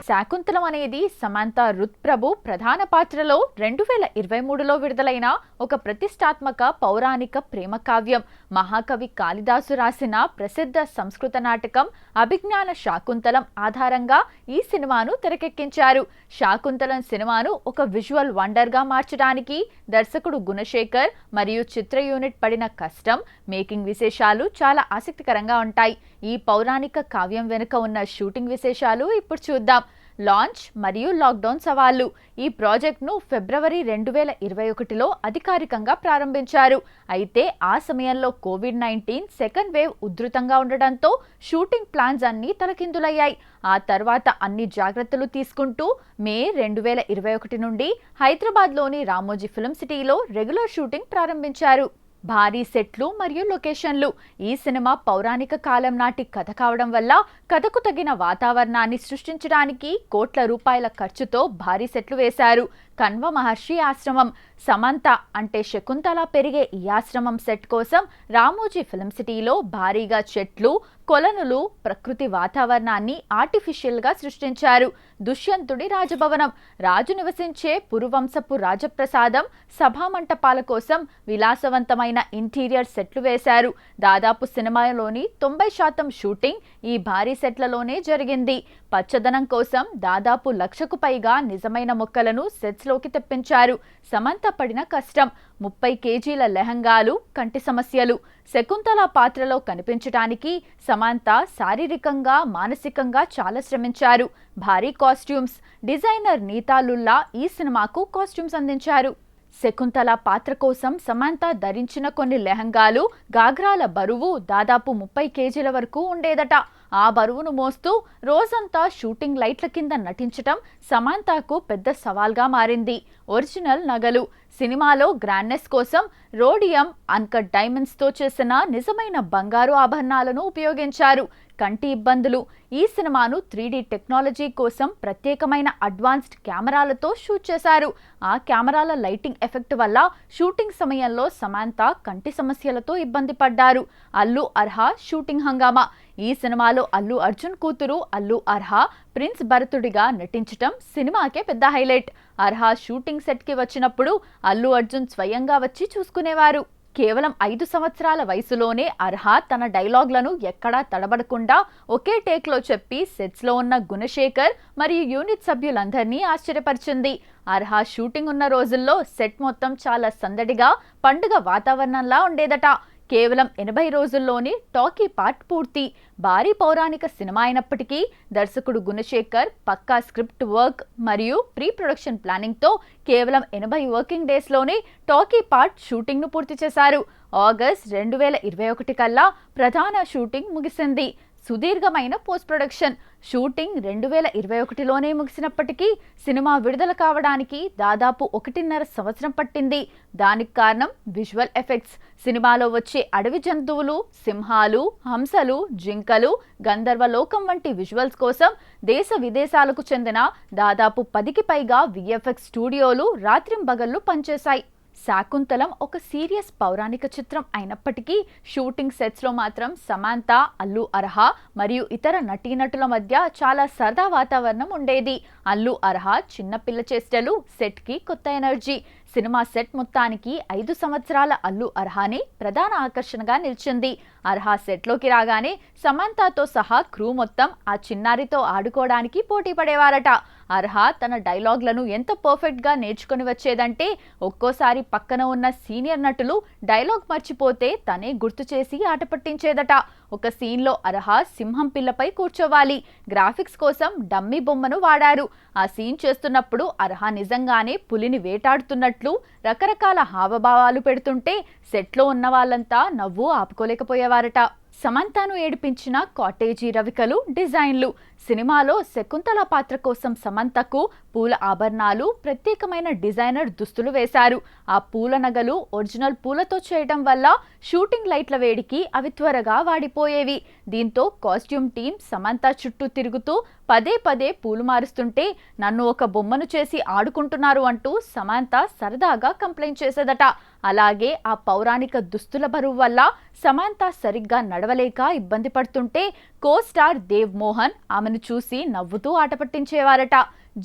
శాకుంతలం అనేది సమంత రుత్ప్రభు ప్రధాన పాత్రలో 2023లో విడుదలైన ఒక ప్రతిష్టాత్మక పౌరాణిక ప్రేమ కావ్యం. మహాకవి కాళిదాసు రాసిన ప్రసిద్ధ సంస్కృత నాటకం అభిజ్ఞాన శాకుంతలం ఆధారంగా ఈ సినిమాను తెరకెక్కించారు. శాకుంతలం సినిమాను ఒక విజువల్ వండర్ గా మార్చడానికి దర్శకుడు గుణశేఖర్ మరియు చిత్ర యూనిట్ పడిన కష్టం, మేకింగ్ విశేషాలు చాలా ఆసక్తికరంగా ఉంటాయి. ఈ పౌరాణిక కావ్యం వెనుక ఉన్న షూటింగ్ విశేషాలు ఇప్పుడు చూద్దాం. లాంచ్ మరియు లాక్డౌన్ సవాళ్లు. ఈ ప్రాజెక్ట్ను ఫిబ్రవరి 2021లో అధికారికంగా ప్రారంభించారు. అయితే ఆ సమయంలో కోవిడ్-19 సెకండ్ వేవ్ ఉధృతంగా ఉండడంతో షూటింగ్ ప్లాన్స్ అన్నీ తలకిందులయ్యాయి. ఆ తర్వాత అన్ని జాగ్రత్తలు తీసుకుంటూ మే 2021 నుండి హైదరాబాద్లోని రామోజీ ఫిల్మ్ సిటీలో రెగ్యులర్ షూటింగ్ ప్రారంభించారు. భారీ సెట్లు మరియు లొకేషన్లు. ఈ సినిమా పౌరాణిక కాలం నాటి కథ కావడం వల్ల కథకు తగిన వాతావరణాన్ని సృష్టించడానికి కోట్ల రూపాయల ఖర్చుతో భారీ సెట్లు వేశారు. కణ్వ మహర్షి ఆశ్రమం. సమంత అంటే శకుంతల పెరిగే ఈ ఆశ్రమం సెట్ కోసం రామోజీ ఫిల్మ్ సిటీలో భారీగా చెట్లు, కొలనులు, ప్రకృతి వాతావరణాన్ని ఆర్టిఫిషియల్ గా సృష్టించారు. దుష్యంతుడి రాజభవనం. రాజు నివసించే పురువంశపు రాజప్రసాదం, సభామంటపాల కోసం విలాసవంతమైన ఇంటీరియర్ సెట్లు వేశారు. దాదాపు సినిమాలోని 90% షూటింగ్ ఈ భారీ సెట్లలోనే జరిగింది. పచ్చదనం కోసం దాదాపు 1,00,000కు పైగా నిజమైన మొక్కలను సెట్స్లోకి తెప్పించారు. సమంత పడిన కష్టం. 30 కేజీల లెహంగాలు, కంటి సమస్యలు. శకుంతల పాత్రలో కనిపించటానికి సమంత శారీరకంగా, మానసికంగా చాలా శ్రమించారు. భారీ కాస్ట్యూమ్స్. డిజైనర్ నీతా లుల్లా ఈ సినిమాకు కాస్ట్యూమ్స్ అందించారు. శకుంతల పాత్ర కోసం సమంత ధరించిన కొన్ని లెహంగాలు, గాగ్రాల బరువు దాదాపు 30 కేజీల వరకు ఉండేదట. ఆ బరువును మోస్తూ రోజంతా షూటింగ్ లైట్ల కింద నటించటం సమంతకు పెద్ద సవాల్గా మారింది. ఒరిజినల్ నగలు. సినిమాలో గ్రాండ్నెస్ కోసం రోడియం, అన్కట్ డైమండ్స్తో చేసిన నిజమైన బంగారు ఆభరణాలను ఉపయోగించారు. కంటి ఇబ్బందులు. ఈ సినిమాను 3D టెక్నాలజీ కోసం ప్రత్యేకమైన అడ్వాన్స్డ్ కెమెరాలతో షూట్ చేశారు. ఆ కెమెరాల లైటింగ్ ఎఫెక్ట్ వల్ల షూటింగ్ సమయంలో సమంత కంటి సమస్యలతో ఇబ్బంది పడ్డారు. అల్లు అర్హా షూటింగ్ హంగామా. ఈ సినిమాలో అల్లు అర్జున్ కూతురు అల్లు అర్హా ప్రిన్స్ భరతుడిగా నటించటం సినిమాకే పెద్ద హైలైట్. అర్హా షూటింగ్ సెట్కి వచ్చినప్పుడు అల్లు అర్జున్ స్వయంగా వచ్చి చూసుకునేవారు. కేవలం 5 సంవత్సరాల వయసులోనే అర్హా తన డైలాగ్లను ఎక్కడా తడబడకుండా ఒకే టేక్లో చెప్పి సెట్స్లో ఉన్న గుణశేఖర్ మరియు యూనిట్ సభ్యులందరినీ ఆశ్చర్యపరిచింది. అర్హా షూటింగ్ ఉన్న రోజుల్లో సెట్ మొత్తం చాలా సందడిగా, పండుగ వాతావరణంలా ఉండేదట. కేవలం 80 రోజుల్లోనే టాకీ పార్ట్ పూర్తి. భారీ పౌరాణిక సినిమా అయినప్పటికీ దర్శకుడు గుణశేఖర్ పక్కా స్క్రిప్ట్ వర్క్ మరియు ప్రీ ప్రొడక్షన్ ప్లానింగ్తో కేవలం 80 వర్కింగ్ డేస్లోనే టాకీ పార్ట్ షూటింగ్ను పూర్తి చేశారు. ఆగస్ట్ 2021 కల్లా ప్రధాన షూటింగ్ ముగిసింది. సుదీర్ఘమైన పోస్ట్ ప్రొడక్షన్. షూటింగ్ 2021లోనే ముగిసినప్పటికీ సినిమా విడుదల కావడానికి దాదాపు 1.5 సంవత్సరం పట్టింది. దానికి కారణం విజువల్ ఎఫెక్ట్స్. సినిమాలో వచ్చే అడవి జంతువులు, సింహాలు, హంసలు, జింకలు, గంధర్వలోకం వంటి విజువల్స్ కోసం దేశ విదేశాలకు చెందిన దాదాపు 10కి పైగా విఎఫ్ఎక్స్ స్టూడియోలు రాత్రింబగళ్లు పనిచేశాయి. శాకుంతలం ఒక సీరియస్ పౌరాణిక చిత్రం అయినప్పటికీ షూటింగ్ సెట్స్లో మాత్రం సమంత, అల్లు అర్హా మరియు ఇతర నటీనటుల మధ్య చాలా సరదా వాతావరణం ఉండేది. అల్లు అర్హా చిన్నపిల్ల చేష్టలు సెట్కి కొత్త ఎనర్జీ. సినిమా సెట్ మొత్తానికి 5 సంవత్సరాల అల్లు అర్హానే ప్రధాన ఆకర్షణగా నిలిచింది. అర్హా సెట్లోకి రాగానే సమంతతో సహా క్రూ మొత్తం ఆ చిన్నారితో ఆడుకోవడానికి పోటీ పడేవారట. అర్హా తన డైలాగ్లను ఎంత పర్ఫెక్ట్గా నేర్చుకుని వచ్చేదంటే ఒక్కోసారి పక్కన ఉన్న సీనియర్ నటులు డైలాగ్ మర్చిపోతే తనే గుర్తు చేసి ఆట పట్టించేదట. ఒక సీన్లో అర్హా సింహం పిల్లపై కూర్చోవాలి. గ్రాఫిక్స్ కోసం డమ్మీ బొమ్మను వాడారు. ఆ సీన్ చేస్తున్నప్పుడు అర్హా నిజంగానే పులిని వేటాడుతున్నట్లు రకరకాల హావభావాలు పెడుతుంటే సెట్లో ఉన్న వాళ్ళంతా నవ్వు ఆపుకోలేకపోయేవారట. సమంతను ఏడిపించిన కాటేజీ రవికలు, డిజైన్లు. సినిమాలో శకుంతల పాత్ర కోసం సమంతకు పూల ఆభరణాలు, ప్రత్యేకమైన డిజైనర్ దుస్తులు వేశారు. ఆ పూల నగలు ఒరిజినల్ పూలతో చేయడం వల్ల షూటింగ్ లైట్ల వేడికి అవి త్వరగా వాడిపోయేవి. దీంతో కాస్ట్యూమ్ టీం సమంత చుట్టూ తిరుగుతూ పదే పదే పూలు మారుస్తుంటే నన్ను ఒక బొమ్మను చేసి ఆడుకుంటున్నారు అంటూ సమంత సరదాగా కంప్లైంట్ చేసేదట. అలాగే ఆ పౌరాణిక దుస్తుల బరువు వల్ల సమంత సరిగ్గా నడవలేక ఇబ్బంది పడుతుంటే కో స్టార్ దేవ్ మోహన్ ఆమెను చూసి నవ్వుతూ ఆట పట్టించేవారట.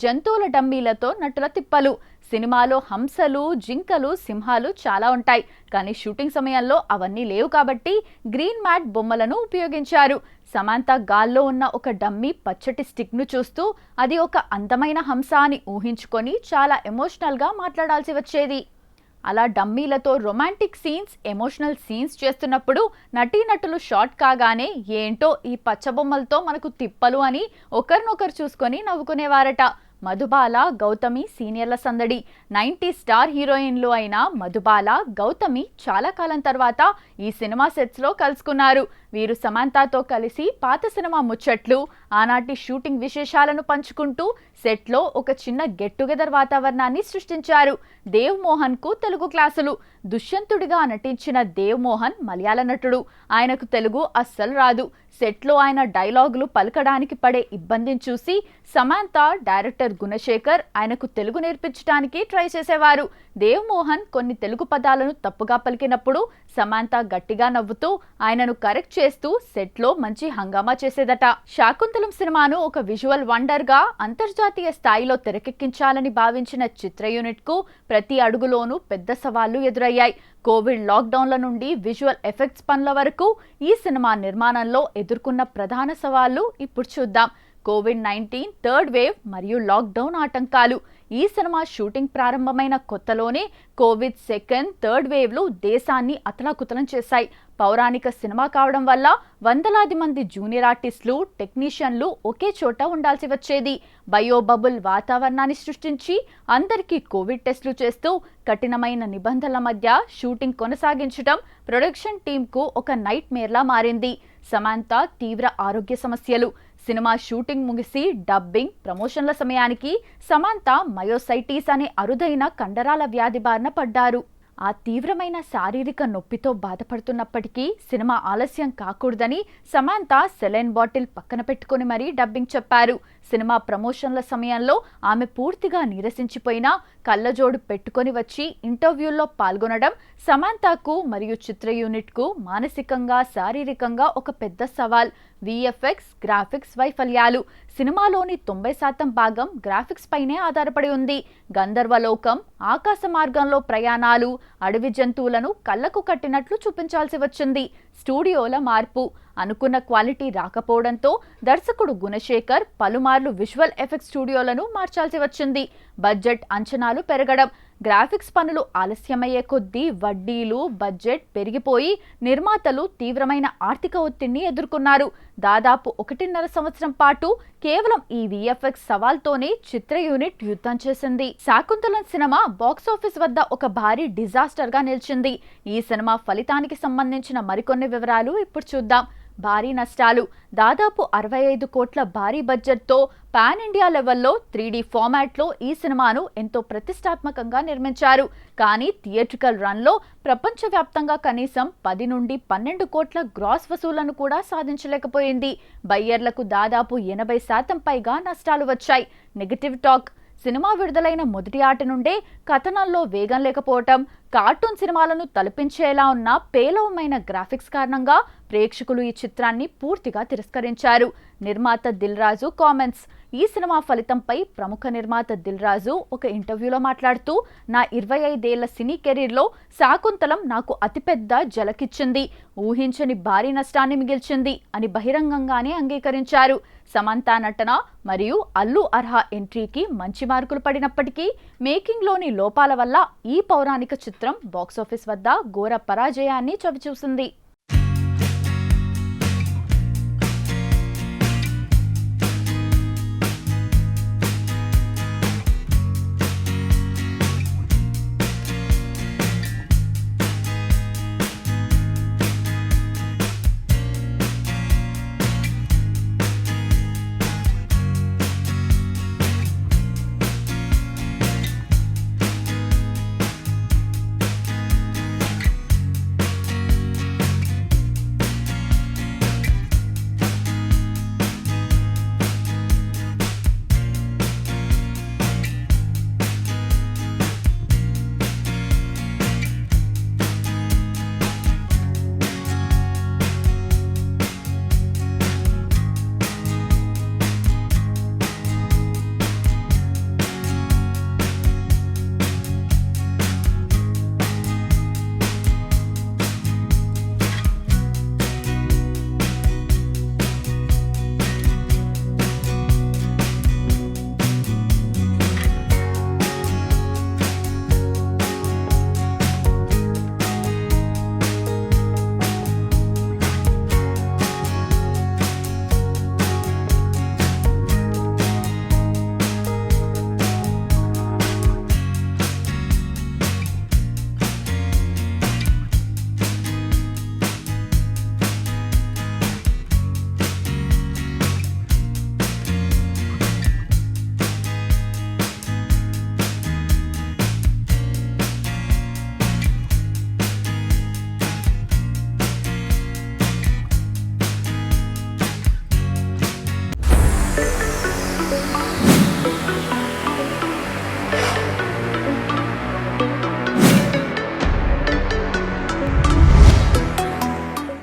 జంతువుల డమ్మీలతో నటుల తిప్పలు. సినిమాలో హంసలు, జింకలు, సింహాలు చాలా ఉంటాయి, కానీ షూటింగ్ సమయంలో అవన్నీ లేవు కాబట్టి గ్రీన్ మ్యాట్ బొమ్మలను ఉపయోగించారు. సమంత గాల్లో ఉన్న ఒక డమ్మీ పచ్చటి స్టిక్ను చూస్తూ అది ఒక అందమైన హంస అని ఊహించుకొని చాలా ఎమోషనల్గా మాట్లాడాల్సి వచ్చేది. అలా డమ్మీలతో రొమాంటిక్ సీన్స్, ఎమోషనల్ సీన్స్ చేస్తున్నప్పుడు నటీనటులు షార్ట్ కాగానే ఏంటో ఈ పచ్చబొమ్మలతో మనకు తిప్పలు అని ఒకరినొకరు చూసుకొని నవ్వుకునేవారట. మధుబాల, గౌతమి సీనియర్ల సందడి. 90s స్టార్ హీరోయిన్లు అయిన మధుబాల, గౌతమి చాలా కాలం తర్వాత ఈ సినిమా సెట్స్లో కలుసుకున్నారు. వీరు సమంతతో కలిసి పాత సినిమా ముచ్చట్లు, ఆనాటి షూటింగ్ విశేషాలను పంచుకుంటూ సెట్లో ఒక చిన్న గెట్ టుగెదర్ వాతావరణాన్ని సృష్టించారు. దేవ్ మోహన్కు తెలుగు క్లాసులు. దుష్యంతుడిగా నటించిన దేవ్ మోహన్ మలయాళ నటుడు. ఆయనకు తెలుగు అస్సలు రాదు. సెట్లో ఆయన డైలాగులు పలకడానికి పడే ఇబ్బందిని చూసి సమంత, డైరెక్టర్ గుణశేఖర్ ఆయనకు తెలుగు నేర్పించడానికి ట్రై చేసేవారు. దేవ్ మోహన్ కొన్ని తెలుగు పదాలను తప్పుగా పలికినప్పుడు సమంత గట్టిగా నవ్వుతూ ఆయనను కరెక్ట్ చేస్తూ సెట్లో మంచి హంగామా చేసేదట. శాకుంతలం సినిమాను ఒక విజువల్ వండర్ గా అంతర్జాతీయ స్థాయిలో తెరకెక్కించాలని భావించిన చిత్ర యూనిట్ కు ప్రతి అడుగులోనూ పెద్ద సవాళ్లు ఎదురయ్యాయి. కోవిడ్ లాక్డౌన్ల నుండి విజువల్ ఎఫెక్ట్స్ పనుల వరకు ఈ సినిమా నిర్మాణంలో ఎదుర్కొన్న ప్రధాన సవాళ్లు ఇప్పుడు చూద్దాం. కోవిడ్-19 థర్డ్ వేవ్ మరియు లాక్డౌన్ ఆటంకాలు. ఈ సినిమా షూటింగ్ ప్రారంభమైన కొత్తలోనే కోవిడ్ సెకండ్, థర్డ్ వేవ్లు దేశాన్ని అతలాకుతలం చేశాయి. పౌరాణిక సినిమా కావడం వల్ల వందలాది మంది జూనియర్ ఆర్టిస్టులు, టెక్నీషియన్లు ఒకే చోట ఉండాల్సి వచ్చేది. బయోబబుల్ వాతావరణాన్ని సృష్టించి అందరికీ కోవిడ్ టెస్టులు చేస్తూ కఠినమైన నిబంధనల మధ్య షూటింగ్ కొనసాగించడం ప్రొడక్షన్ టీంకు ఒక నైట్ మేర్లా మారింది. సమంత తీవ్ర ఆరోగ్య సమస్యలు. సినిమా షూటింగ్ ముగిసి డబ్బింగ్, ప్రమోషన్ల సమయానికి సమంత మయోసైటిస్ అనే అరుదైన కండరాల వ్యాధి బారిన పడ్డారు. ఆ తీవ్రమైన శారీరక నొప్పితో బాధపడుతున్నప్పటికీ సినిమా ఆలస్యం కాకూడదని సమంత సెలైన్ బాటిల్ పక్కన పెట్టుకుని మరీ డబ్బింగ్ చెప్పారు. సినిమా ప్రమోషన్ల సమయంలో ఆమె పూర్తిగా నీరసించిపోయినా కళ్ళజోడు పెట్టుకొని వచ్చి ఇంటర్వ్యూల్లో పాల్గొనడం సమంతకు మరియు చిత్ర యూనిట్కు మానసికంగా, శారీరకంగా ఒక పెద్ద సవాల్. విఎఫ్ఎక్స్, గ్రాఫిక్స్ వైఫల్యాలు. సినిమాలోని 90% భాగం గ్రాఫిక్స్ పైనే ఆధారపడి ఉంది. గంధర్వలోకం, ఆకాశ మార్గంలో ప్రయాణాలు, అడవి జంతువులను కళ్లకు కట్టినట్లు చూపించాల్సి వచ్చింది. స్టూడియోల మార్పు. అనుకున్న క్వాలిటీ రాకపోవడంతో దర్శకుడు గుణశేఖర్ పలుమార్లు విజువల్ ఎఫెక్ట్స్ స్టూడియోలను మార్చాల్సి వచ్చింది. బడ్జెట్ అంచనాలు పెరగడం. గ్రాఫిక్స్ పనులు ఆలస్యమయ్యే కొద్దీ వడ్డీలు, బడ్జెట్ పెరిగిపోయి నిర్మాతలు తీవ్రమైన ఆర్థిక ఒత్తిడిని ఎదుర్కొన్నారు. దాదాపు 1.5 సంవత్సరం పాటు కేవలం ఈ విఎఫ్ఎక్స్ సవాల్తోనే చిత్ర యూనిట్ యుద్ధం చేసింది. శాకుంతలం సినిమా బాక్సాఫీస్ వద్ద ఒక భారీ డిజాస్టర్ గా నిలిచింది. ఈ సినిమా ఫలితానికి సంబంధించిన మరికొన్ని వివరాలు ఇప్పుడు చూద్దాం. భారీ నష్టాలు. దాదాపు 65 కోట్ల భారీ బడ్జెట్తో పాన్ ఇండియా లెవెల్లో 3D ఫార్మాట్లో ఈ సినిమాను ఎంతో ప్రతిష్టాత్మకంగా నిర్మించారు. కానీ థియేట్రికల్ రన్లో ప్రపంచవ్యాప్తంగా కనీసం 10 నుండి 12 కోట్ల గ్రాస్ వసూళ్లను కూడా సాధించలేకపోయింది. బయ్యర్లకు దాదాపు 80% పైగా నష్టాలు వచ్చాయి. Negative talk. సినిమా విడుదలైన మొదటి ఆట నుండే కథనంలో వేగం లేకపోవటం, కార్టూన్ సినిమాలను తలపించేలా ఉన్న పేలవమైన గ్రాఫిక్స్ కారణంగా ప్రేక్షకులు ఈ చిత్రాన్ని పూర్తిగా తిరస్కరించారు. నిర్మాత దిల్ రాజు కామెంట్స్. ఈ సినిమా ఫలితంపై ప్రముఖ నిర్మాత దిల్ రాజు ఒక ఇంటర్వ్యూలో మాట్లాడుతూ, నా 25 ఏళ్ల సినీ కెరీర్లో శాకుంతలం నాకు అతిపెద్ద జలకిచ్చింది, ఊహించని భారీ నష్టాన్ని మిగిల్చింది అని బహిరంగంగానే అంగీకరించారు. సమంత నటన మరియు అల్లు అర్హా ఎంట్రీకి మంచి మార్కులు పడినప్పటికీ మేకింగ్లోని లోపాల వల్ల ఈ పౌరాణిక చిత్రం బాక్సాఫీస్ వద్ద ఘోర పరాజయాన్ని చవిచూసింది.